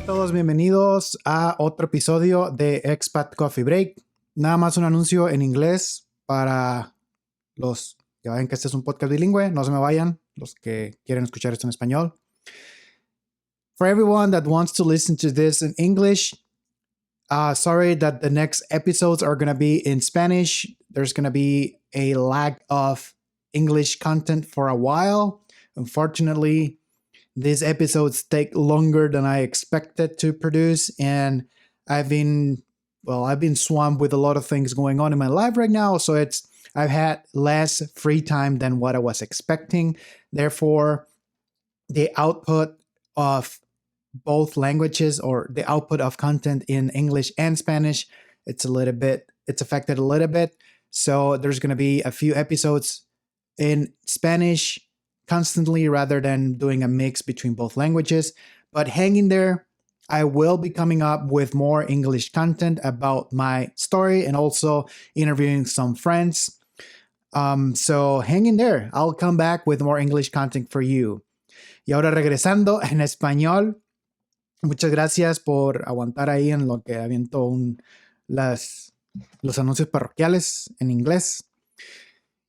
a todos, bienvenidos a otro episodio de Expat Coffee Break. Nada más un anuncio en inglés para los que vayan que este es un podcast bilingüe. No se me vayan, los que quieren escuchar esto en español. For everyone that wants to listen to this in English, sorry that the next episodes are going to be in Spanish. There's going to be a lack of English content for a while. Unfortunately, these episodes take longer than I expected to produce, and I've been swamped with a lot of things going on in my life right now, so I've had less free time than what I was expecting. Therefore, the output of both languages, or the output of content in English and Spanish, it's affected a little bit. So there's going to be a few episodes in Spanish constantly rather than doing a mix between both languages. But hang in there. I will be coming up with more English content about my story and also interviewing some friends. So hang in there. I'll come back with more English content for you. Y ahora regresando en español. Muchas gracias por aguantar ahí en lo que aviento los anuncios parroquiales en inglés.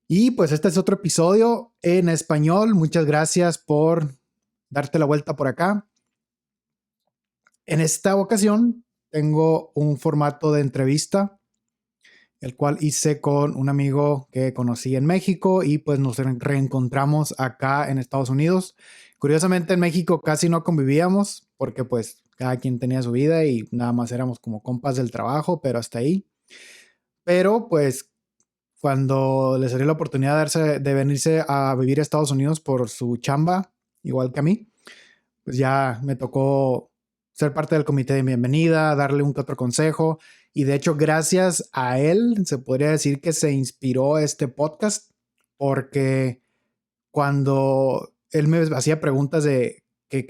Y pues este es otro episodio en español. Muchas gracias por darte la vuelta por acá. En esta ocasión tengo un formato de entrevista, el cual hice con un amigo que conocí en México y pues nos reencontramos acá en Estados Unidos. Curiosamente en México casi no convivíamos porque pues cada quien tenía su vida y nada más éramos como compas del trabajo, pero hasta ahí. Pero pues cuando le salió la oportunidad de venirse a vivir a Estados Unidos por su chamba, igual que a mí, pues ya me tocó ser parte del comité de bienvenida, darle un que otro consejo. Y de hecho, gracias a él, se podría decir que se inspiró este podcast, porque cuando él me hacía preguntas de qué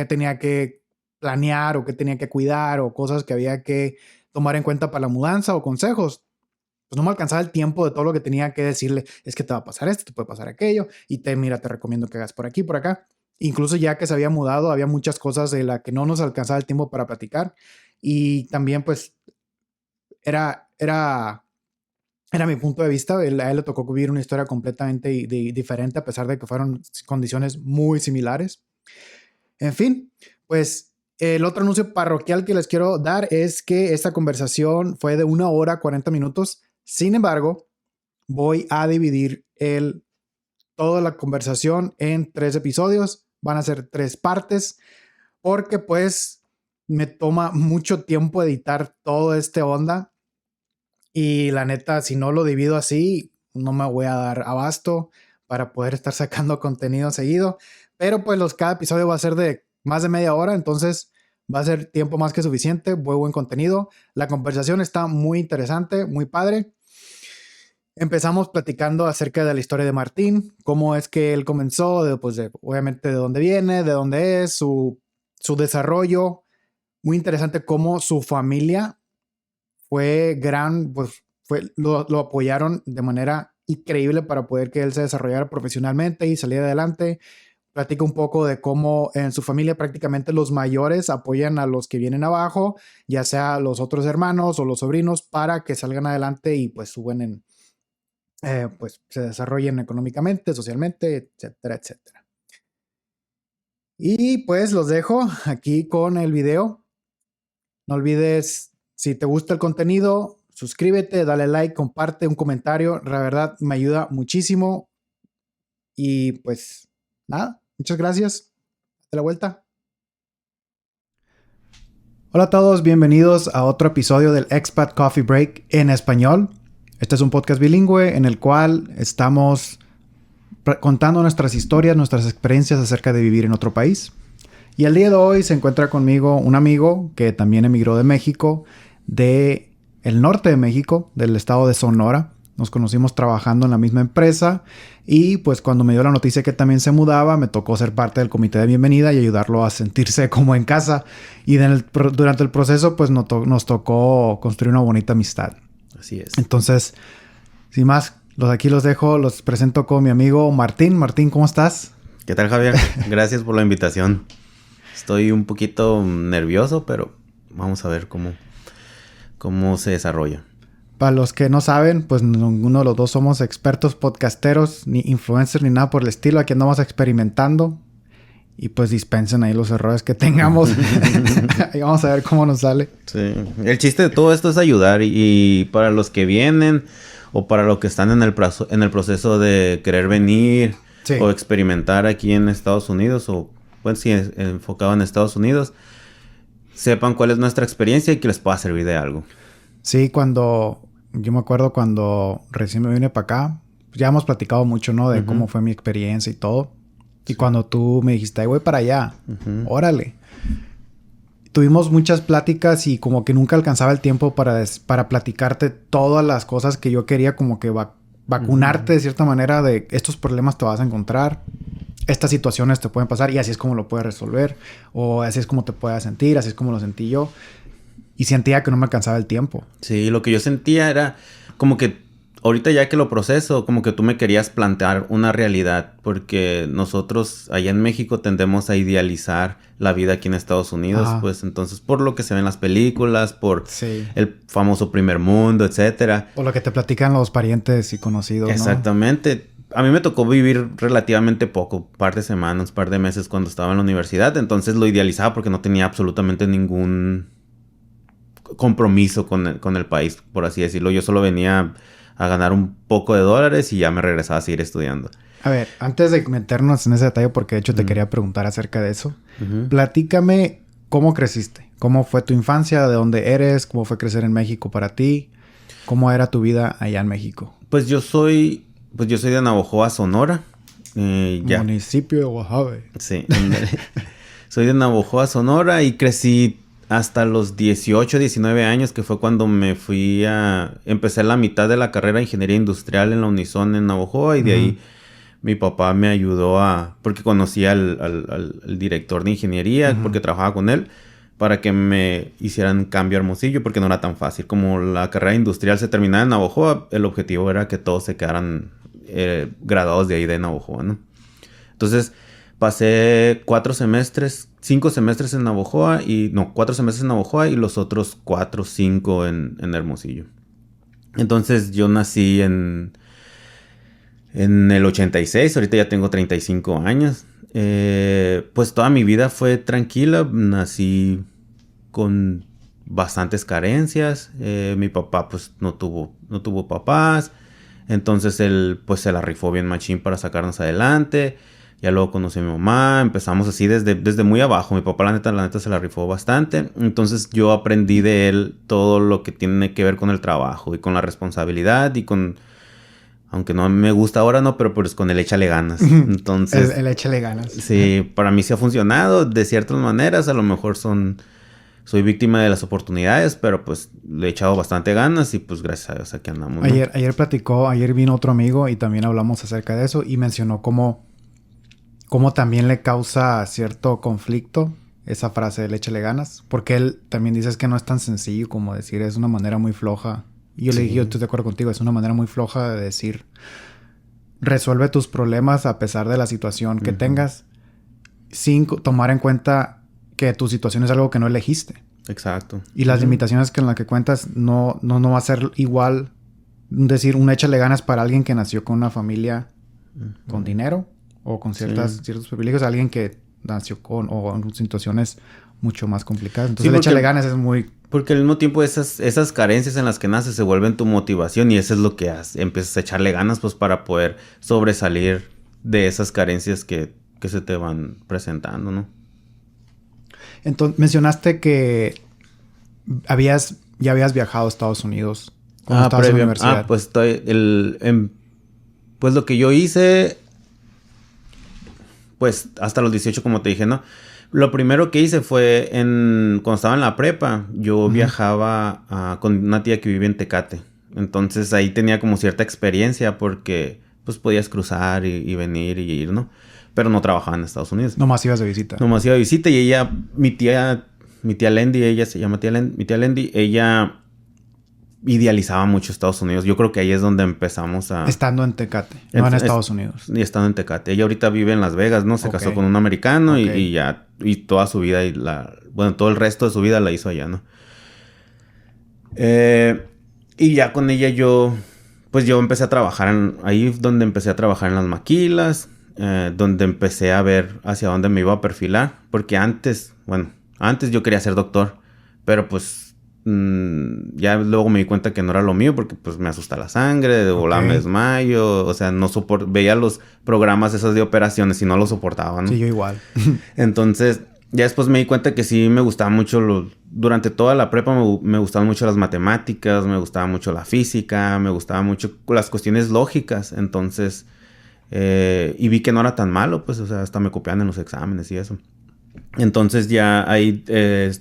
tenía que planear o qué tenía que cuidar o cosas que había que tomar en cuenta para la mudanza o consejos, pues no me alcanzaba el tiempo de todo lo que tenía que decirle. Es que te va a pasar esto, te puede pasar aquello, y te recomiendo que hagas por aquí, por acá. Incluso ya que se había mudado, había muchas cosas de las que no nos alcanzaba el tiempo para platicar. Y también, pues, era mi punto de vista. A él le tocó vivir una historia completamente diferente, a pesar de que fueron condiciones muy similares. En fin, pues, el otro anuncio parroquial que les quiero dar es que esta conversación fue de 1 hora 40 minutos. Sin embargo, voy a dividir toda la conversación en 3 episodios. Van a ser 3 partes porque pues me toma mucho tiempo editar todo este onda. Y la neta, si no lo divido así, no me voy a dar abasto para poder estar sacando contenido seguido. Pero pues cada episodio va a ser de más de media hora, entonces va a ser tiempo más que suficiente, muy buen contenido. La conversación está muy interesante, muy padre. Empezamos platicando acerca de la historia de Martín, cómo es que él comenzó, obviamente de dónde viene, de dónde es, su desarrollo. Muy interesante cómo su familia fue lo apoyaron de manera increíble para poder que él se desarrollara profesionalmente y saliera adelante. Platica un poco de cómo en su familia prácticamente los mayores apoyan a los que vienen abajo, ya sea los otros hermanos o los sobrinos, para que salgan adelante y pues suben pues se desarrollen económicamente, socialmente, etcétera, etcétera. Y pues los dejo aquí con el video. No olvides, si te gusta el contenido, suscríbete, dale like, comparte un comentario. La verdad me ayuda muchísimo. Y pues nada, muchas gracias. Hasta la vuelta. Hola a todos, bienvenidos a otro episodio del Expat Coffee Break en español. Este es un podcast bilingüe en el cual estamos contando nuestras historias, nuestras experiencias acerca de vivir en otro país. Y el día de hoy se encuentra conmigo un amigo que también emigró de México, del norte de México, del estado de Sonora. Nos conocimos trabajando en la misma empresa y pues cuando me dio la noticia que también se mudaba, me tocó ser parte del comité de bienvenida y ayudarlo a sentirse como en casa. Y durante el proceso pues nos tocó construir una bonita amistad. Así es. Entonces, sin más, aquí los dejo, los presento con mi amigo Martín. Martín, ¿cómo estás? ¿Qué tal, Javier? Gracias por la invitación. Estoy un poquito nervioso, pero vamos a ver cómo se desarrolla. Para los que no saben, pues ninguno de los dos somos expertos podcasteros, ni influencers, ni nada por el estilo. Aquí andamos experimentando. Y pues dispensen ahí los errores que tengamos. Y vamos a ver cómo nos sale. Sí. El chiste de todo esto es ayudar. Y para los que vienen o para los que están en el proceso de querer venir Sí. o experimentar aquí en Estados Unidos o, bueno, sí, enfocado en Estados Unidos, sepan cuál es nuestra experiencia y que les pueda servir de algo. Sí, yo me acuerdo cuando recién me vine para acá, ya hemos platicado mucho, ¿no? De cómo fue mi experiencia y todo. Y cuando tú me dijiste, ay, voy para allá, órale. Tuvimos muchas pláticas y como que nunca alcanzaba el tiempo para platicarte todas las cosas que yo quería, como que vacunarte de cierta manera de estos problemas te vas a encontrar, estas situaciones te pueden pasar y así es como lo puedes resolver, o así es como te puedes sentir, así es como lo sentí yo. Y sentía que no me alcanzaba el tiempo. Sí, lo que yo sentía era como que ahorita ya que lo proceso, como que tú me querías plantear una realidad, porque nosotros allá en México tendemos a idealizar la vida aquí en Estados Unidos, pues entonces por lo que se ven en las películas, por el famoso primer mundo, etcétera. O lo que te platican los parientes y conocidos, ¿no? Exactamente. A mí me tocó vivir relativamente poco, par de semanas, par de meses cuando estaba en la universidad, entonces lo idealizaba porque no tenía absolutamente ningún compromiso con el país, por así decirlo. Yo solo venía a ganar un poco de dólares y ya me regresaba a seguir estudiando. A ver, antes de meternos en ese detalle, porque de hecho te quería preguntar acerca de eso, platícame cómo creciste, cómo fue tu infancia, de dónde eres, cómo fue crecer en México para ti, cómo era tu vida allá en México. Pues yo soy de Navojoa, Sonora. Municipio de Guasave. Sí. Soy de Navojoa, Sonora y crecí hasta los 18, 19 años, que fue cuando empecé la mitad de la carrera de Ingeniería Industrial en la Unison en Navojoa y de ahí mi papá me ayudó porque conocía al director de ingeniería, porque trabajaba con él, para que me hicieran cambio a Hermosillo, porque no era tan fácil. Como la carrera industrial se terminaba en Navojoa, el objetivo era que todos se quedaran graduados de ahí de Navojoa, ¿no? Entonces pasé 5 semestres en Navojoa 4 semestres en Navojoa y los otros 4 o 5 en Hermosillo. Entonces yo nací en el 86, ahorita ya tengo 35 años. Pues toda mi vida fue tranquila, nací con bastantes carencias. Mi papá pues no tuvo papás, entonces él pues se la rifó bien machín para sacarnos adelante. Ya luego conocí a mi mamá, empezamos así desde muy abajo. Mi papá la neta se la rifó bastante. Entonces yo aprendí de él todo lo que tiene que ver con el trabajo y con la responsabilidad y con... Aunque no me gusta ahora, no, pero pues con el échale ganas. Entonces... el échale ganas. Sí, para mí sí ha funcionado de ciertas maneras. A lo mejor soy víctima de las oportunidades, pero pues le he echado bastante ganas y pues gracias a Dios aquí andamos, ¿no? Ayer vino otro amigo y también hablamos acerca de eso y mencionó cómo también le causa cierto conflicto esa frase de échale ganas. Porque él también dice que no es tan sencillo como decir, es una manera muy floja. Y yo le dije, yo estoy de acuerdo contigo, es una manera muy floja de decir, resuelve tus problemas a pesar de la situación que tengas, sin tomar en cuenta que tu situación es algo que no elegiste. Exacto. Y las limitaciones con las que cuentas no va a ser igual decir un échale ganas para alguien que nació con una familia con dinero o con ciertos privilegios, alguien que nació o en situaciones mucho más complicadas. Entonces el échale ganas es muy... Porque al mismo tiempo esas carencias en las que naces se vuelven tu motivación y eso es lo que empiezas a echarle ganas pues para poder sobresalir de esas carencias que se te van presentando, ¿no? Entonces mencionaste que ya habías viajado a Estados Unidos cuando estabas en la universidad. Pues pues lo que yo hice, pues hasta los 18 como te dije, ¿no? Lo primero que hice fue cuando estaba en la prepa, yo viajaba con una tía que vive en Tecate. Entonces ahí tenía como cierta experiencia porque pues podías cruzar y venir y ir, ¿no? Pero no trabajaba en Estados Unidos. Nomás ibas de visita. Nomás iba de visita y ella, mi tía Lendy, ella se llama mi tía Lendy, ella idealizaba mucho Estados Unidos. Yo creo que ahí es donde empezamos a... Estando en Tecate, no en Estados Unidos. Y estando en Tecate. Ella ahorita vive en Las Vegas, ¿no? Se casó con un americano y ya... Y toda su vida bueno, todo el resto de su vida la hizo allá, ¿no? Y ya con ella yo empecé a trabajar ahí donde empecé a trabajar en las maquilas, donde empecé a ver hacia dónde me iba a perfilar. Porque antes yo quería ser doctor, pero pues ya luego me di cuenta que no era lo mío porque pues me asusta la sangre, de volar me desmayo, o sea, veía los programas esos de operaciones y no los soportaba, ¿no? Sí, yo igual. Entonces, ya después me di cuenta que sí me gustaba mucho durante toda la prepa me gustaban mucho las matemáticas, me gustaba mucho la física, me gustaban mucho las cuestiones lógicas, entonces, y vi que no era tan malo, pues, o sea, hasta me copiaban en los exámenes y eso. Entonces ya ahí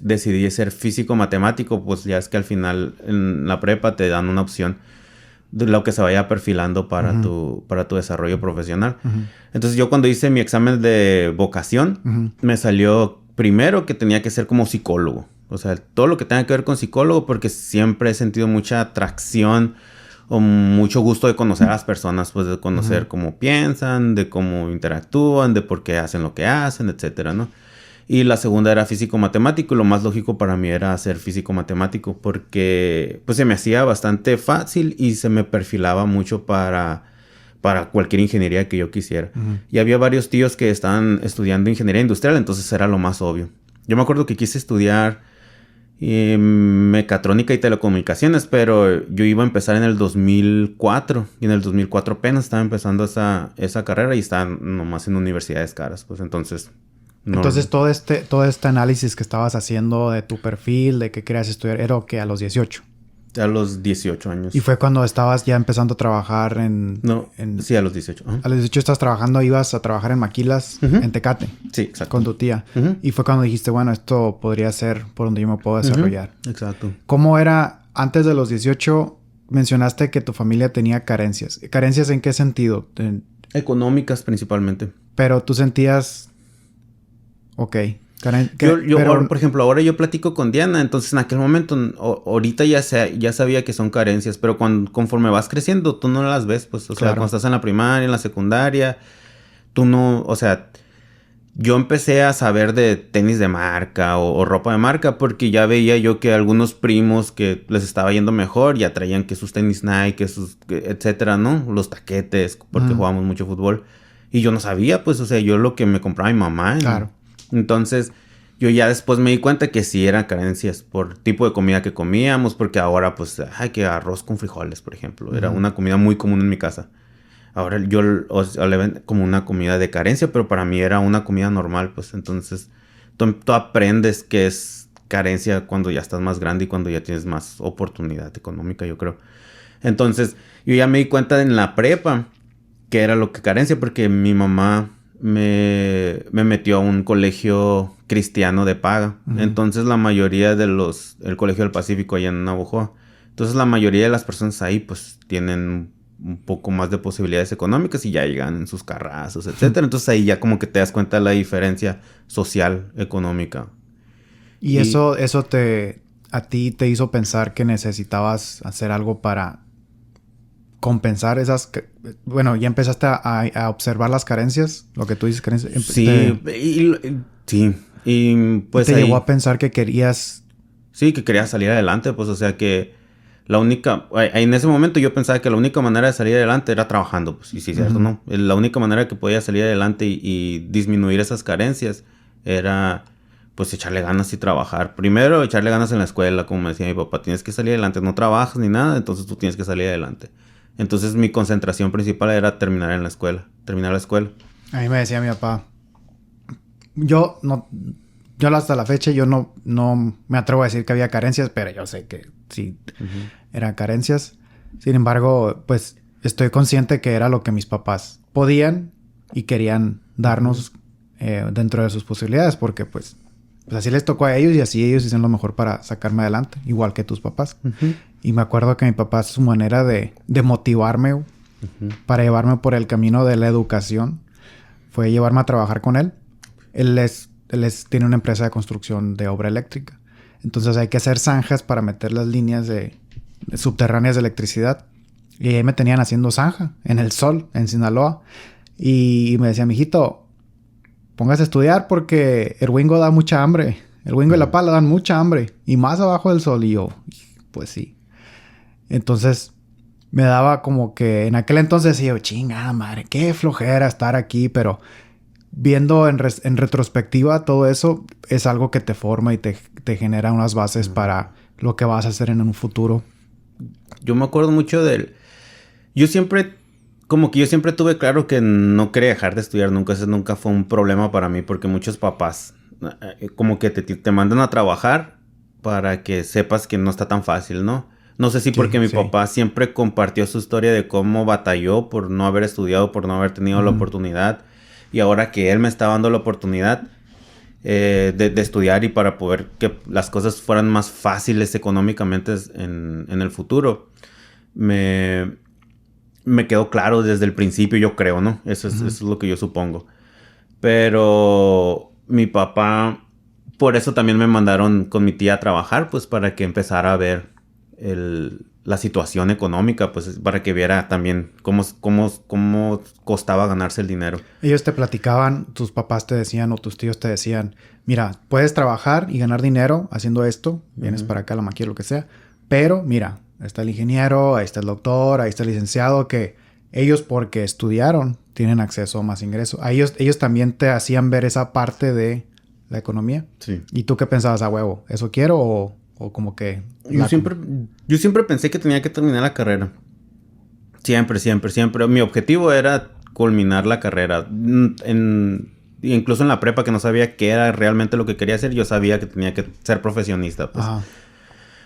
decidí ser físico matemático, pues ya es que al final en la prepa te dan una opción de lo que se vaya perfilando para tu desarrollo profesional. Entonces yo cuando hice mi examen de vocación, me salió primero que tenía que ser como psicólogo. O sea, todo lo que tenga que ver con psicólogo, porque siempre he sentido mucha atracción o mucho gusto de conocer a las personas, pues de conocer cómo piensan, de cómo interactúan, de por qué hacen lo que hacen, etcétera, ¿no? Y la segunda era físico-matemático. Y lo más lógico para mí era ser físico-matemático porque pues se me hacía bastante fácil y se me perfilaba mucho para cualquier ingeniería que yo quisiera. Y había varios tíos que estaban estudiando ingeniería industrial, entonces era lo más obvio. Yo me acuerdo que quise estudiar mecatrónica y telecomunicaciones, pero yo iba a empezar en el 2004. Y en el 2004 apenas estaba empezando esa carrera y estaba nomás en universidades caras. Pues entonces... No. Entonces, todo este análisis que estabas haciendo de tu perfil, de qué querías estudiar, era que a los 18. A los 18 años. ¿Y fue cuando estabas ya empezando a trabajar sí, a los 18. A los 18 estás trabajando, ibas a trabajar en maquilas en Tecate. Sí, exacto. Con tu tía. Y fue cuando dijiste, bueno, esto podría ser por donde yo me puedo desarrollar. Exacto. ¿Cómo era antes de los 18? Mencionaste que tu familia tenía carencias. ¿Carencias en qué sentido? Económicas principalmente. Pero tú sentías... Ok. Pero... por ejemplo, ahora yo platico con Diana, entonces en aquel momento, ahorita ya sabía que son carencias, pero conforme vas creciendo, tú no las ves, pues, o sea, cuando estás en la primaria, en la secundaria, tú no, o sea, yo empecé a saber de tenis de marca o ropa de marca porque ya veía yo que algunos primos que les estaba yendo mejor ya traían que sus tenis Nike, etcétera, ¿no? Los taquetes, porque jugábamos mucho fútbol, y yo no sabía, pues, o sea, yo lo que me compraba mi mamá. Claro. Entonces, yo ya después me di cuenta que sí eran carencias por tipo de comida que comíamos, porque ahora, pues, que arroz con frijoles, por ejemplo. Era una comida muy común en mi casa. Ahora yo le ven como una comida de carencia, pero para mí era una comida normal, pues. Entonces, tú aprendes que es carencia cuando ya estás más grande y cuando ya tienes más oportunidad económica, yo creo. Entonces, yo ya me di cuenta en la prepa que era lo que carencia, porque mi mamá... Me metió a un colegio cristiano de paga. Entonces la mayoría el Colegio del Pacífico allá en Navojoa. Entonces la mayoría de las personas ahí pues tienen un poco más de posibilidades económicas y ya llegan en sus carrazos, etcétera. Entonces ahí ya como que te das cuenta de la diferencia social, económica. Y eso a ti te hizo pensar que necesitabas hacer algo para compensar esas... Bueno, ya empezaste a observar las carencias, lo que tú dices, carencias. Sí, sí. Y pues te llegó a pensar que querías... Sí, que querías salir adelante, pues, o sea que la única... En ese momento yo pensaba que la única manera de salir adelante era trabajando, pues, y sí, cierto, ¿no? La única manera que podía salir adelante y disminuir esas carencias era, pues, echarle ganas y trabajar. Primero, echarle ganas en la escuela, como me decía mi papá, tienes que salir adelante, no trabajas ni nada, entonces tú tienes que salir adelante. Entonces mi concentración principal era terminar la escuela. A mí me decía mi papá, yo hasta la fecha yo no me atrevo a decir que había carencias, pero yo sé que sí eran carencias. Sin embargo, pues estoy consciente que era lo que mis papás podían y querían darnos dentro de sus posibilidades, porque pues así les tocó a ellos y así ellos hicieron lo mejor para sacarme adelante, igual que tus papás. Y me acuerdo que mi papá, su manera de motivarme para llevarme por el camino de la educación fue llevarme a trabajar con él. Él tiene una empresa de construcción de obra eléctrica. Entonces hay que hacer zanjas para meter las líneas de subterráneas de electricidad. Y ahí me tenían haciendo zanja en el sol, en Sinaloa. Y me decía, mijito, póngase a estudiar porque el Wingo da mucha hambre. El Wingo y la pala dan mucha hambre. Y más abajo del sol. Y yo, pues sí. Entonces, me daba como que... En aquel entonces decía, chingada madre, qué flojera estar aquí. Pero viendo en retrospectiva todo eso, es algo que te forma y te genera unas bases para lo que vas a hacer en un futuro. Yo me acuerdo mucho del... Yo siempre tuve claro que no quería dejar de estudiar nunca. Ese nunca fue un problema para mí porque muchos papás como que te mandan a trabajar para que sepas que no está tan fácil, ¿no? No sé si porque mi papá siempre compartió su historia de cómo batalló por no haber estudiado, por no haber tenido la oportunidad. Y ahora que él me está dando la oportunidad de estudiar y para poder que las cosas fueran más fáciles económicamente en el futuro, me quedó claro desde el principio, yo creo, ¿no? Eso es lo que yo supongo. Pero mi papá, por eso también me mandaron con mi tía a trabajar, pues para que empezara a ver la situación económica, pues para que viera también cómo costaba ganarse el dinero. Ellos te platicaban, tus papás te decían o tus tíos te decían, mira, puedes trabajar y ganar dinero haciendo esto, vienes para acá a la maquila, lo que sea, pero mira, ahí está el ingeniero, ahí está el doctor, ahí está el licenciado, que ellos porque estudiaron tienen acceso a más ingresos. A ellos también te hacían ver esa parte de la economía. Sí. ¿Y tú qué pensabas, a huevo? ¿Eso quiero o como que...? Yo siempre pensé que tenía que terminar la carrera. Siempre. Mi objetivo era culminar la carrera. Incluso en la prepa, que no sabía qué era realmente lo que quería hacer, yo sabía que tenía que ser profesionista, pues. Ajá.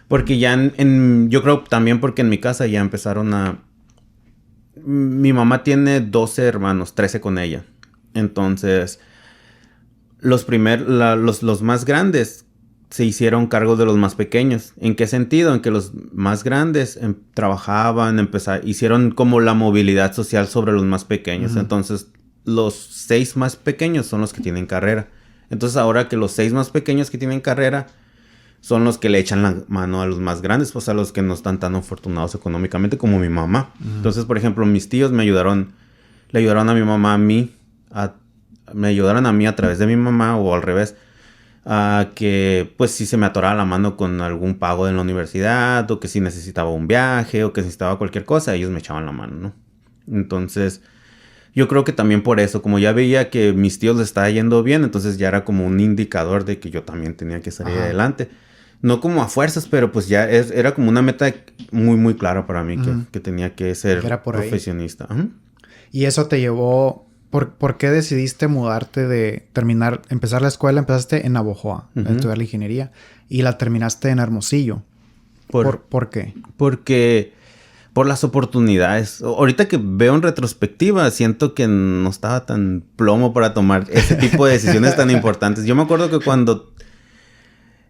Porque ya yo creo también porque en mi casa ya empezaron a... Mi mamá tiene 12 hermanos, 13 con ella. Entonces, los más grandes se hicieron cargo de los más pequeños. ¿En qué sentido? En que los más grandes trabajaban, hicieron como la movilidad social sobre los más pequeños. Entonces, los 6 más pequeños son los que tienen carrera. Entonces, ahora que los 6 más pequeños que tienen carrera son los que le echan la mano a los más grandes, pues a los que no están tan afortunados económicamente como mi mamá. Entonces, por ejemplo, mis tíos le ayudaron a mi mamá me ayudaron a mí a través de mi mamá o al revés, a que pues si se me atoraba la mano con algún pago de la universidad o que si necesitaba un viaje o que necesitaba cualquier cosa, ellos me echaban la mano, ¿no? Entonces, yo creo que también por eso, como ya veía que mis tíos les estaba yendo bien, entonces ya era como un indicador de que yo también tenía que salir adelante. No como a fuerzas, pero pues ya era como una meta muy, muy clara para mí, que tenía que ser profesionista. Y eso te llevó... ¿Por qué decidiste mudarte empezar la escuela? Empezaste en Navojoa, a estudiar la ingeniería, y la terminaste en Hermosillo. ¿Por qué? Porque por las oportunidades. Ahorita que veo en retrospectiva, siento que no estaba tan plomo para tomar ese tipo de decisiones tan importantes. Yo me acuerdo que cuando...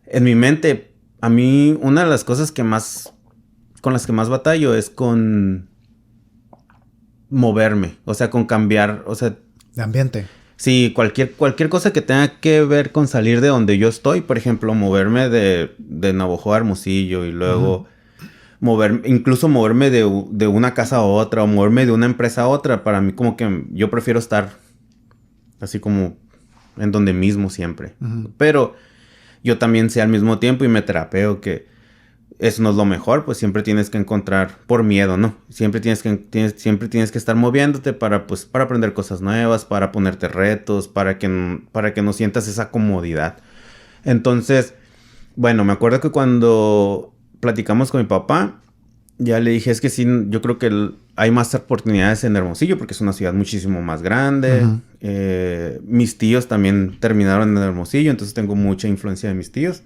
En mi mente, a mí una de las cosas con las que más batallo es con moverme, o sea, con cambiar, o sea... De ambiente. Sí, cualquier cosa que tenga que ver con salir de donde yo estoy, por ejemplo, moverme de Navojoa a Hermosillo y luego incluso moverme de una casa a otra o moverme de una empresa a otra, para mí como que yo prefiero estar así como en donde mismo siempre. Pero... yo también sé al mismo tiempo y me terapeo que eso no es lo mejor, pues siempre tienes que encontrar por miedo, ¿no? Siempre tienes que estar moviéndote para aprender cosas nuevas, para ponerte retos, para que no sientas esa comodidad. Entonces, bueno, me acuerdo que cuando platicamos con mi papá, ya le dije, es que sí, yo creo que hay más oportunidades en Hermosillo porque es una ciudad muchísimo más grande. Mis tíos también terminaron en Hermosillo, entonces tengo mucha influencia de mis tíos.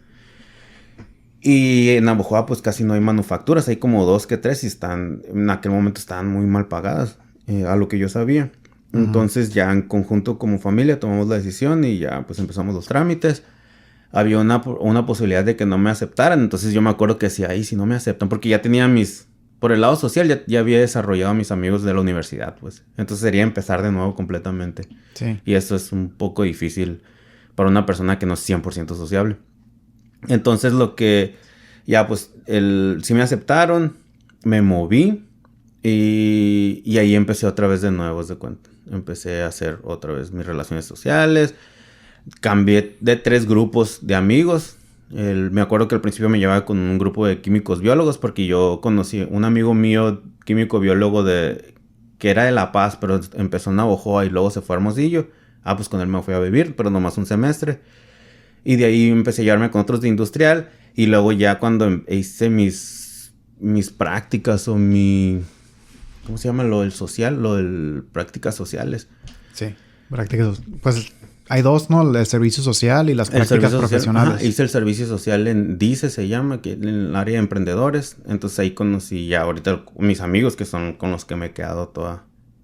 Y en Navojoa pues casi no hay manufacturas, hay como 2 que 3 y en aquel momento estaban muy mal pagadas, a lo que yo sabía. Entonces ya en conjunto como familia tomamos la decisión y ya pues empezamos los trámites. Había una posibilidad de que no me aceptaran. Entonces yo me acuerdo que decía, ahí si no me aceptan, porque ya tenía por el lado social ya había desarrollado a mis amigos de la universidad, pues. Entonces sería empezar de nuevo completamente. Sí. Y eso es un poco difícil para una persona que no es 100% sociable. Entonces Ya, pues, sí me aceptaron, me moví y ahí empecé otra vez de nuevo, haz de cuenta. Empecé a hacer otra vez mis relaciones sociales. Cambié de 3 grupos de amigos. Me acuerdo que al principio me llevaba con un grupo de químicos biólogos porque yo conocí un amigo mío, químico biólogo que era de La Paz, pero empezó en Navojoa y luego se fue a Hermosillo. Pues con él me fui a vivir, pero nomás un semestre. Y de ahí empecé a llevarme con otros de industrial. Y luego ya cuando hice mis prácticas o ¿cómo se llama? Lo del social, prácticas sociales. Sí, prácticas. Pues hay 2, ¿no? El servicio social y las prácticas profesionales. Ajá, hice el servicio social en DICE, se llama, que en el área de emprendedores. Entonces ahí conocí ya ahorita mis amigos que son con los que me he quedado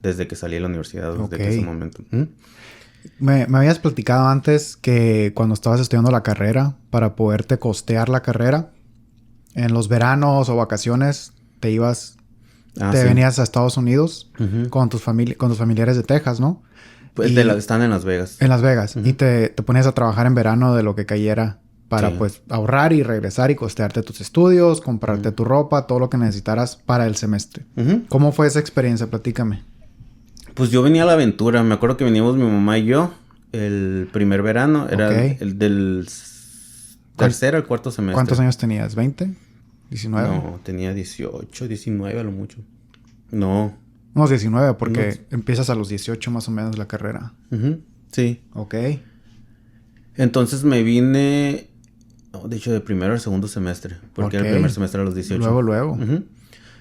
desde que salí de la universidad, desde ese momento. Me habías platicado antes que cuando estabas estudiando la carrera, para poderte costear la carrera, en los veranos o vacaciones te venías a Estados Unidos con tus familiares de Texas, ¿no? Pues están en Las Vegas. En Las Vegas. Y te ponías a trabajar en verano de lo que cayera para pues ahorrar y regresar y costearte tus estudios, comprarte tu ropa, todo lo que necesitaras para el semestre. ¿Cómo fue esa experiencia? Platícame. Pues yo venía a la aventura. Me acuerdo que veníamos mi mamá y yo el primer verano. Era el del tercer al cuarto semestre. ¿Cuántos años tenías? ¿20? ¿19? No, tenía 18, 19 a lo mucho. No. No, 19 porque empiezas a los 18 más o menos la carrera. Sí. Ok. Entonces me vine, de hecho, de primero al segundo semestre. Porque era el primer semestre a los 18. Luego.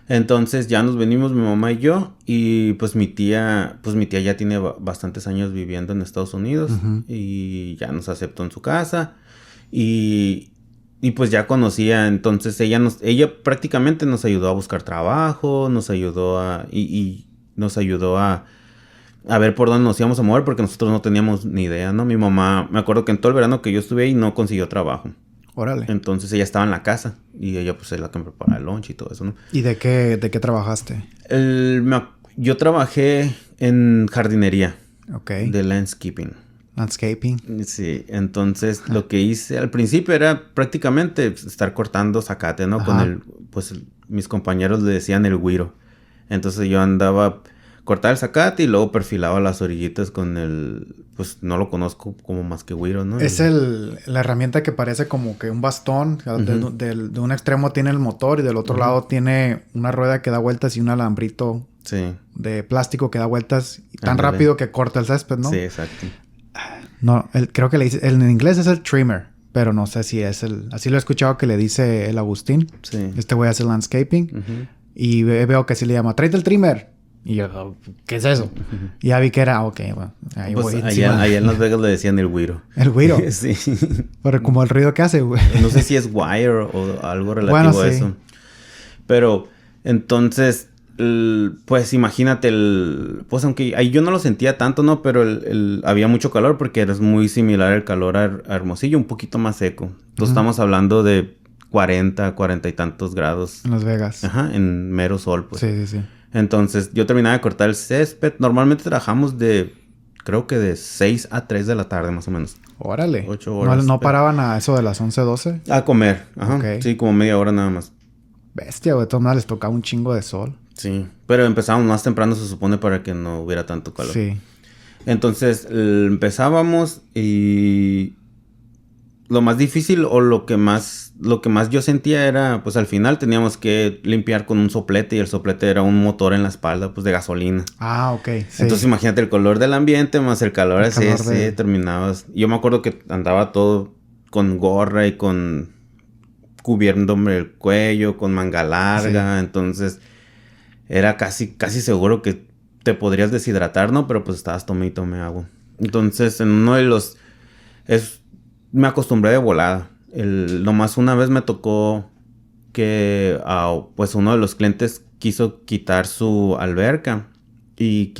Entonces ya nos venimos mi mamá y yo. Y pues mi tía ya tiene bastantes años viviendo en Estados Unidos. Y ya nos aceptó en su casa. Y pues ya conocía, entonces ella prácticamente nos ayudó a buscar trabajo, nos ayudó a ver por dónde nos íbamos a mover porque nosotros no teníamos ni idea, ¿no? Mi mamá, me acuerdo que en todo el verano que yo estuve ahí no consiguió trabajo. Órale. Entonces ella estaba en la casa y ella pues es la que me preparaba el lunch y todo eso, ¿no? ¿Y de qué trabajaste? Yo trabajé en jardinería. Ok. De landscaping. Landscaping. Sí, entonces lo que hice al principio era prácticamente estar cortando zacate, ¿no? Mis compañeros le decían el güiro. Entonces yo andaba cortaba el zacate y luego perfilaba las orillitas con pues no lo conozco como más que güiro, ¿no? Es la herramienta que parece como que un bastón. De un extremo tiene el motor y del otro lado tiene una rueda que da vueltas y un alambrito de plástico que da vueltas tan rápido que corta el césped, ¿no? Sí, exacto. No, creo que le dice... En inglés es el trimmer. Pero no sé si es así lo he escuchado que le dice el Agustín. Sí. Este güey hace landscaping. Y veo que sí le llama... ¡Tráete el trimmer! Y yo... ¿Qué es eso? Y ya vi que era... Ok, bueno. Ahí pues voy. Allá en Las Vegas le decían el güiro. ¿El güiro? Sí. Pero como el ruido que hace, güey. No sé si es wire o algo relativo a eso. Pero... Entonces... pues imagínate pues aunque ahí yo no lo sentía tanto, ¿no? Pero había mucho calor porque era muy similar el calor a Hermosillo, un poquito más seco. Entonces estamos hablando de 40 y tantos grados. En Las Vegas. Ajá, en mero sol, pues. Sí. Entonces yo terminaba de cortar el césped. Normalmente trabajamos creo que de 6 a 3 de la tarde más o menos. Órale. 8 horas. ¿No paraban a eso de las 11, 12? A comer, ajá. Okay. Sí, como media hora nada más. Bestia, güey. De todas maneras les tocaba un chingo de sol. Sí, pero empezábamos más temprano, se supone, para que no hubiera tanto calor. Sí. Entonces, empezábamos y lo más difícil o lo que más yo sentía era, pues al final teníamos que limpiar con un soplete y el soplete era un motor en la espalda, pues de gasolina. Ah, ok. Sí. Entonces, imagínate el color del ambiente más el calor así, terminabas. Yo me acuerdo que andaba todo con gorra y cubriéndome el cuello, con manga larga, entonces... Era casi seguro que te podrías deshidratar, ¿no? Pero pues estabas tome agua. Entonces, en uno de los... me acostumbré de volada. Nomás una vez me tocó que... pues uno de los clientes quiso quitar su alberca. Y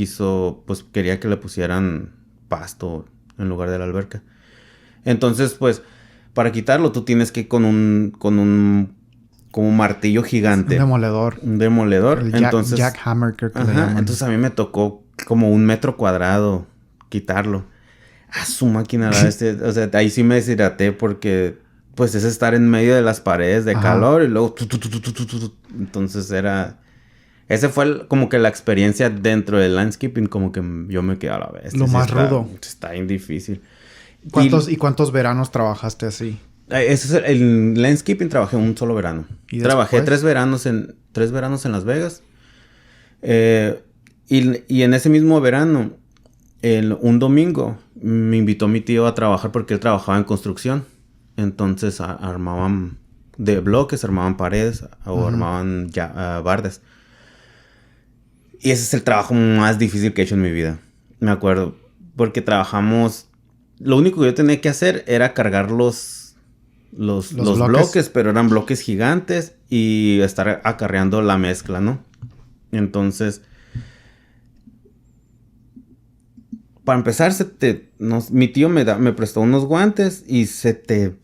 pues quería que le pusieran pasto en lugar de la alberca. Entonces, pues, para quitarlo tú tienes que ir con un como un martillo gigante. Un demoledor. Entonces, jackhammer, creo que le llaman. Entonces a mí me tocó como 1 metro cuadrado quitarlo. Su máquina, o sea, ahí sí me deshidraté porque pues es estar en medio de las paredes de calor y luego... Entonces ese fue como que la experiencia dentro del landscaping, como que yo me quedé a la vez. Lo más rudo. Está bien difícil. ¿Cuántos veranos trabajaste así? Ese es el landscaping, trabajé un solo verano. Trabajé 3 veranos en Las Vegas. Y en ese mismo verano, un domingo, me invitó mi tío a trabajar porque él trabajaba en construcción. Entonces armaban de bloques, armaban paredes o armaban bardas. Y ese es el trabajo más difícil que he hecho en mi vida. Me acuerdo. Porque trabajamos... Lo único que yo tenía que hacer era cargar los bloques, pero eran bloques gigantes y estar acarreando la mezcla, ¿no? Entonces, para empezar, mi tío me prestó unos guantes y se te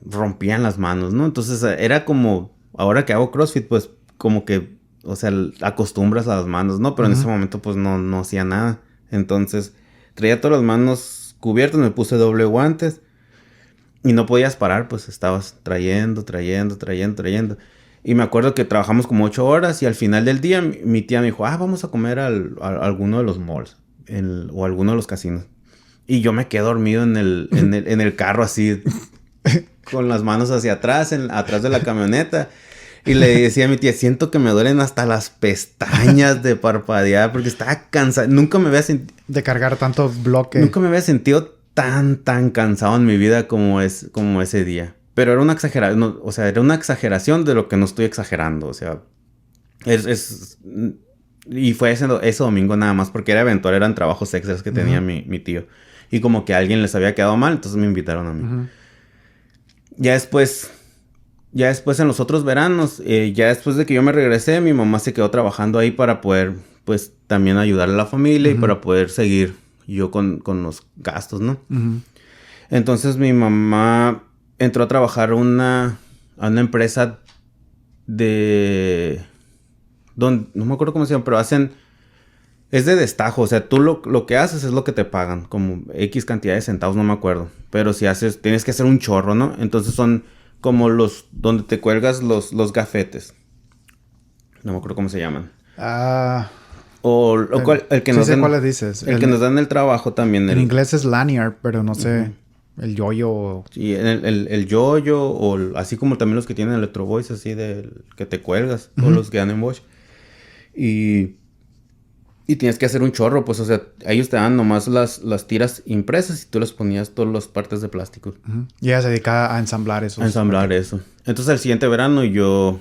rompían las manos, ¿no? Entonces, era como, ahora que hago CrossFit, pues, como que, o sea, acostumbras a las manos, ¿no? Pero en ese momento, pues, no hacía nada. Entonces, traía todas las manos cubiertas, me puse doble guantes. Y no podías parar, pues estabas trayendo. Y me acuerdo que trabajamos como 8 horas y al final del día mi tía me dijo, vamos a comer a alguno de los malls o alguno de los casinos. Y yo me quedé dormido en el carro así, con las manos hacia atrás, atrás de la camioneta. Y le decía a mi tía, siento que me duelen hasta las pestañas de parpadear porque estaba cansado. Nunca me había sentido... De cargar tantos bloques. Nunca me había sentido tan cansado en mi vida como ese día. Pero era una exageración, no, o sea, era una exageración de lo que no estoy exagerando. O sea, y fue ese domingo nada más porque era eventual, eran trabajos extras que tenía mi tío. Y como que a alguien les había quedado mal, entonces me invitaron a mí. Ya después en los otros veranos, ya después de que yo me regresé, mi mamá se quedó trabajando ahí para poder, pues, también ayudarle a la familia y para poder seguir yo con los gastos, ¿no? Entonces mi mamá entró a trabajar a una empresa no me acuerdo cómo se llama, pero es de destajo, o sea, tú lo que haces es lo que te pagan, como X cantidad de centavos, no me acuerdo. Pero si tienes que hacer un chorro, ¿no? Entonces son como donde te cuelgas los gafetes. No me acuerdo cómo se llaman. El que nos sé dan, cuáles dices. El que nos dan el trabajo también. En inglés es lanyard, pero no sé. El yoyo. Sí, el yoyo o así como también los que tienen Electro Voice, así que te cuelgas. O los que dan en Bosch. Y tienes que hacer un chorro, pues, o sea, ellos te dan nomás las tiras impresas y tú les ponías todas las partes de plástico. Y ella se dedica a ensamblar eso. A ensamblar eso. Entonces, el siguiente verano yo,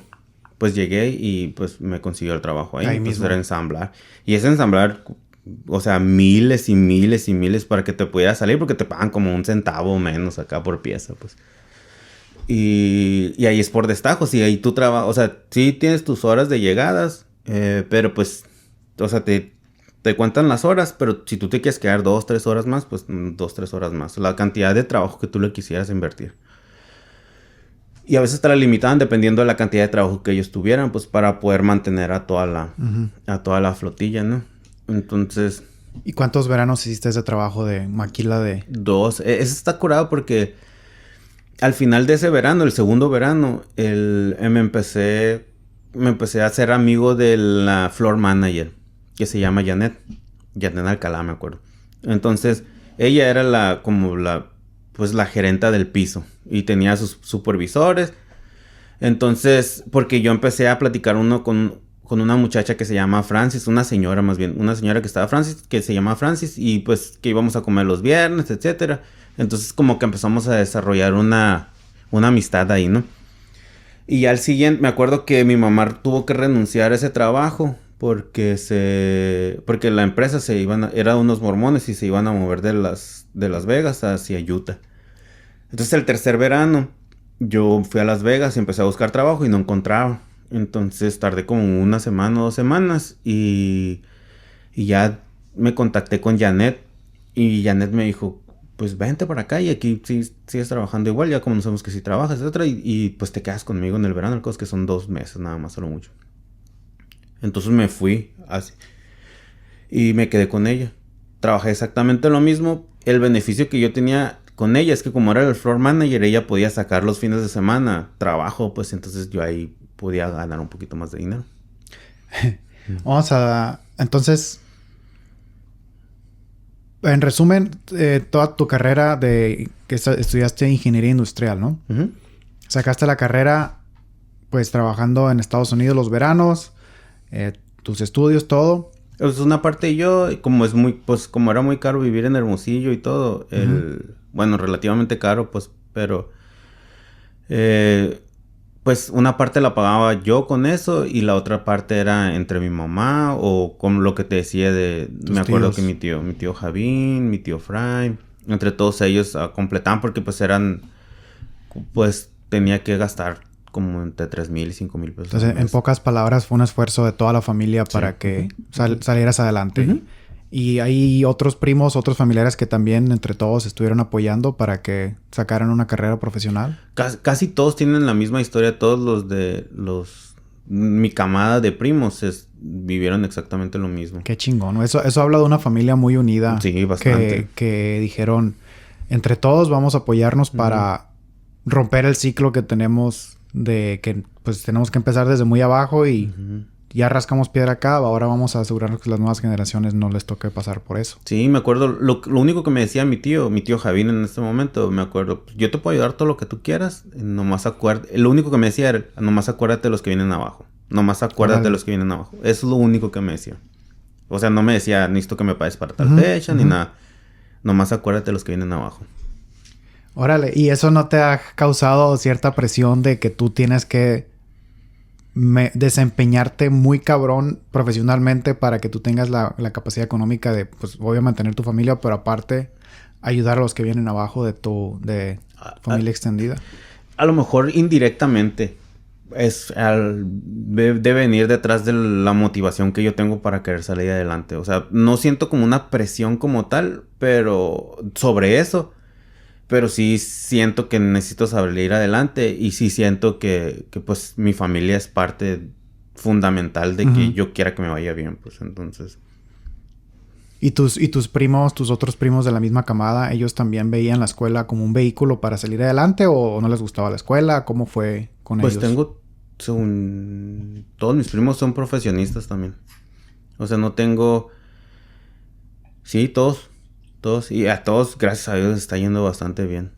pues, llegué y, pues, me consiguió el trabajo ahí. Ahí Entonces, mismo. era ensamblar. Y es ensamblar, o sea, miles y miles y miles para que te pudiera salir porque te pagan como un centavo o menos acá por pieza, pues. Y ahí es por destajos y ahí tú trabajas, o sea, sí tienes tus horas de llegadas, pero, pues, o sea, te cuentan las horas, pero si tú te quieres quedar 2, 3 horas más, pues 2, 3 horas más. La cantidad de trabajo que tú le quisieras invertir. Y a veces te la limitaban dependiendo de la cantidad de trabajo que ellos tuvieran, pues para poder mantener a toda la flotilla, ¿no? Entonces... ¿Y cuántos veranos hiciste ese trabajo de maquila de...? 2. Ese está curado porque al final de ese verano, el segundo verano, me empecé a hacer amigo de la floor manager, que se llama Janet Alcalá, me acuerdo. Entonces, ella era pues la gerenta del piso y tenía sus supervisores. Entonces, porque yo empecé a platicar con una muchacha que se llama Francis, una señora que se llama Francis y pues que íbamos a comer los viernes, etcétera. Entonces, como que empezamos a desarrollar una amistad ahí, ¿no? Y al siguiente, me acuerdo que mi mamá tuvo que renunciar a ese trabajo porque la empresa era unos mormones y se iban a mover de Las Vegas hacia Utah. Entonces el tercer verano yo fui a Las Vegas y empecé a buscar trabajo y no encontraba. Entonces tardé como 1 semana o 2 semanas y ya me contacté con Janet y Janet me dijo, pues vente para acá y aquí sí sigues trabajando igual, ya conocemos que sí trabajas, etcétera, y pues te quedas conmigo en el verano, el caso es que son 2 meses nada más, solo mucho. Entonces me fui así y me quedé con ella. Trabajé exactamente lo mismo. El beneficio que yo tenía con ella es que como era el floor manager, ella podía sacar los fines de semana trabajo, pues entonces yo ahí podía ganar un poquito más de dinero. Entonces, en resumen, toda tu carrera de que estudiaste ingeniería industrial, ¿no? Uh-huh. Sacaste la carrera, pues, trabajando en Estados Unidos los veranos, tus estudios, todo. Es una parte yo, como era muy caro vivir en Hermosillo y todo, bueno, relativamente caro, pues, pero, pues, una parte la pagaba yo con eso y la otra parte era entre mi mamá o con lo que te decía me acuerdo que mi tío Javín, mi tío Fry, entre todos ellos completaban porque, pues, tenía que gastar como entre 3,000 y 5,000 pesos. Entonces, en pocas palabras, fue un esfuerzo de toda la familia para que salieras adelante. Uh-huh. Y hay otros primos, otros familiares que también entre todos estuvieron apoyando para que sacaran una carrera profesional. Casi todos tienen la misma historia. Todos mi camada de primos vivieron exactamente lo mismo. Qué chingón, ¿no? Eso habla de una familia muy unida. Sí, bastante. Que dijeron, entre todos vamos a apoyarnos para romper el ciclo que tenemos de que pues tenemos que empezar desde muy abajo y ya rascamos piedra acá. Ahora vamos a asegurarnos que las nuevas generaciones no les toque pasar por eso. Sí, me acuerdo. Lo único que me decía mi tío Javín en este momento, me acuerdo. Yo te puedo ayudar todo lo que tú quieras. Lo único que me decía era, nomás acuérdate de los que vienen abajo. Nomás acuérdate de los que vienen abajo. Eso es lo único que me decía. O sea, no me decía, necesito que me pagues para tal fecha, ni nada. Nomás acuérdate de los que vienen abajo. Órale, ¿y eso no te ha causado cierta presión de que tú tienes que desempeñarte muy cabrón profesionalmente para que tú tengas la capacidad económica de, pues, voy a mantener tu familia, pero aparte ayudar a los que vienen abajo de tu familia extendida? A lo mejor indirectamente debe venir detrás de la motivación que yo tengo para querer salir adelante. O sea, no siento como una presión como tal, pero sobre eso. Pero sí siento que necesito salir adelante y sí siento que pues mi familia es parte fundamental de que yo quiera que me vaya bien, pues entonces. ¿Y tus primos, tus otros primos de la misma camada, ellos también veían la escuela como un vehículo para salir adelante o no les gustaba la escuela? ¿Cómo fue con ellos? Pues todos mis primos son profesionistas también. O sea, no tengo... Sí, todos. Y a todos, gracias a Dios, les está yendo bastante bien.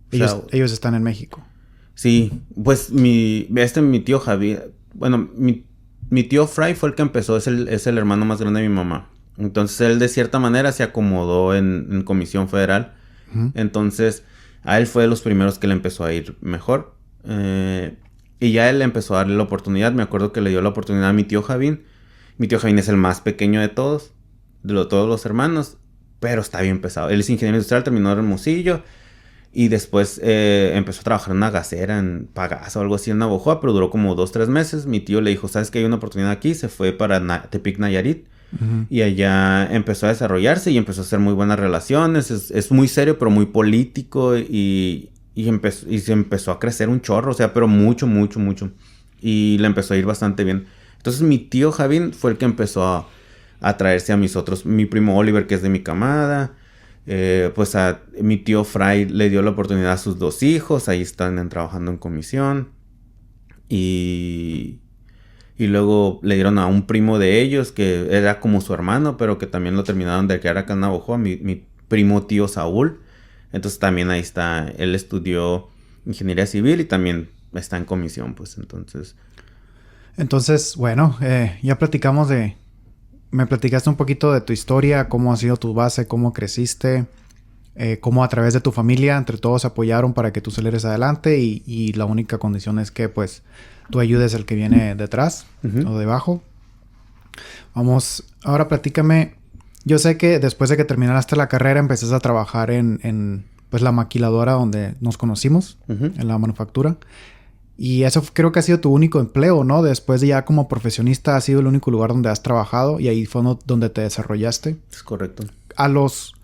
Ellos están en México. Sí, pues mi tío Javier, bueno, mi tío Fry fue el que empezó, es el hermano más grande de mi mamá. Entonces él de cierta manera se acomodó en Comisión Federal. Entonces a él fue de los primeros que le empezó a ir mejor. Y ya él empezó a darle la oportunidad. Me acuerdo que le dio la oportunidad a mi tío Javín. Mi tío Javín es el más pequeño de todos los hermanos. Pero está bien pesado. Él es ingeniero industrial, terminó en Hermosillo. Y después empezó a trabajar en una gasera en Pagaza o algo así en Navojoa. Pero duró como 2-3 meses. Mi tío le dijo, ¿sabes que hay una oportunidad aquí? Se fue para Tepic, Nayarit. Y allá empezó a desarrollarse y empezó a hacer muy buenas relaciones. Es muy serio, pero muy político. Y se empezó a crecer un chorro. O sea, pero mucho, mucho, mucho. Y le empezó a ir bastante bien. Entonces mi tío Javín fue el que empezó a traerse a mi primo Oliver, que es de mi camada, pues a mi tío Fry le dio la oportunidad a sus 2 hijos, ahí están trabajando en comisión, y luego le dieron a un primo de ellos, que era como su hermano, pero que también lo terminaron de criar acá en Navojoa, mi primo tío Saúl, entonces también ahí está, él estudió ingeniería civil y también está en comisión, pues Entonces, bueno, ya platicamos me platicaste un poquito de tu historia, cómo ha sido tu base, cómo creciste, cómo a través de tu familia, entre todos apoyaron para que tú salieras adelante y la única condición es que pues tú ayudes al que viene detrás o debajo. Vamos, ahora platícame. Yo sé que después de que terminaste la carrera empezaste a trabajar en pues la maquiladora donde nos conocimos, en la manufactura. Y eso creo que ha sido tu único empleo, ¿no? Después de ya como profesionista ha sido el único lugar donde has trabajado y ahí fue donde te desarrollaste. Es correcto. ¿A los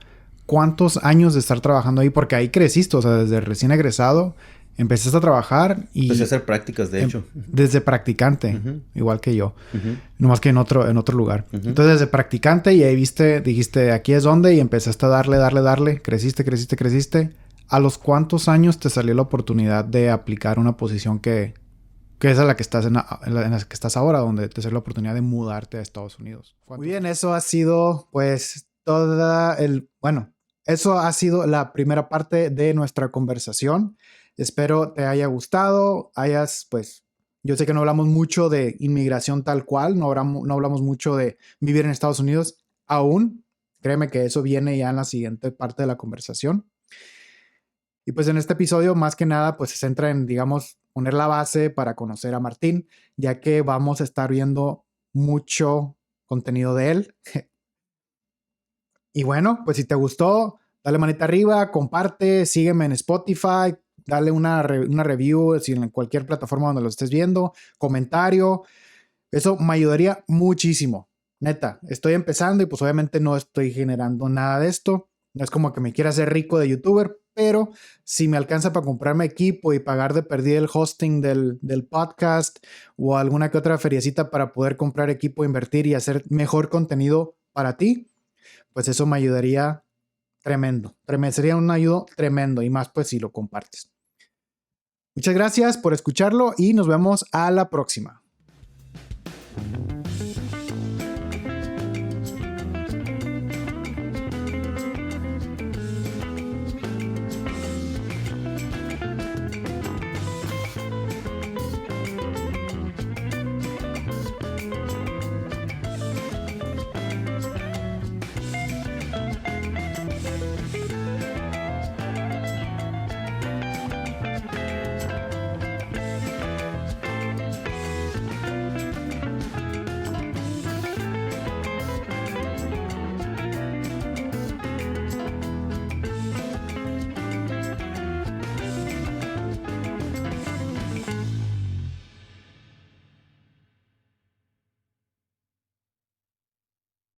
cuántos años de estar trabajando ahí? Porque ahí creciste, o sea, desde recién egresado empezaste a trabajar y... Empecé a hacer prácticas, de hecho. Desde practicante, igual que yo. Ujú. Nomás que en otro lugar. Ujú. Entonces, desde practicante y ahí dijiste, aquí es donde, y empezaste a darle. Creciste. ¿A los cuántos años te salió la oportunidad de aplicar una posición que es a la que estás en la que estás ahora, donde te salió la oportunidad de mudarte a Estados Unidos? Muy bien, eso ha sido, pues, eso ha sido la primera parte de nuestra conversación. Espero te haya gustado, yo sé que no hablamos mucho de inmigración tal cual, no hablamos mucho de vivir en Estados Unidos aún. Créeme que eso viene ya en la siguiente parte de la conversación. Y pues en este episodio, más que nada, pues se centra en, digamos, poner la base para conocer a Martín, ya que vamos a estar viendo mucho contenido de él. Y bueno, pues si te gustó, dale manita arriba, comparte, sígueme en Spotify, dale una review en cualquier plataforma donde lo estés viendo, comentario. Eso me ayudaría muchísimo. Neta, estoy empezando y pues obviamente no estoy generando nada de esto. No es como que me quiera hacer rico de youtuber, pero si me alcanza para comprarme equipo y pagar de perdida el hosting del podcast o alguna que otra feriecita para poder comprar equipo, invertir y hacer mejor contenido para ti, pues eso me ayudaría tremendo. Sería un ayudo tremendo y más pues si lo compartes. Muchas gracias por escucharlo y nos vemos a la próxima.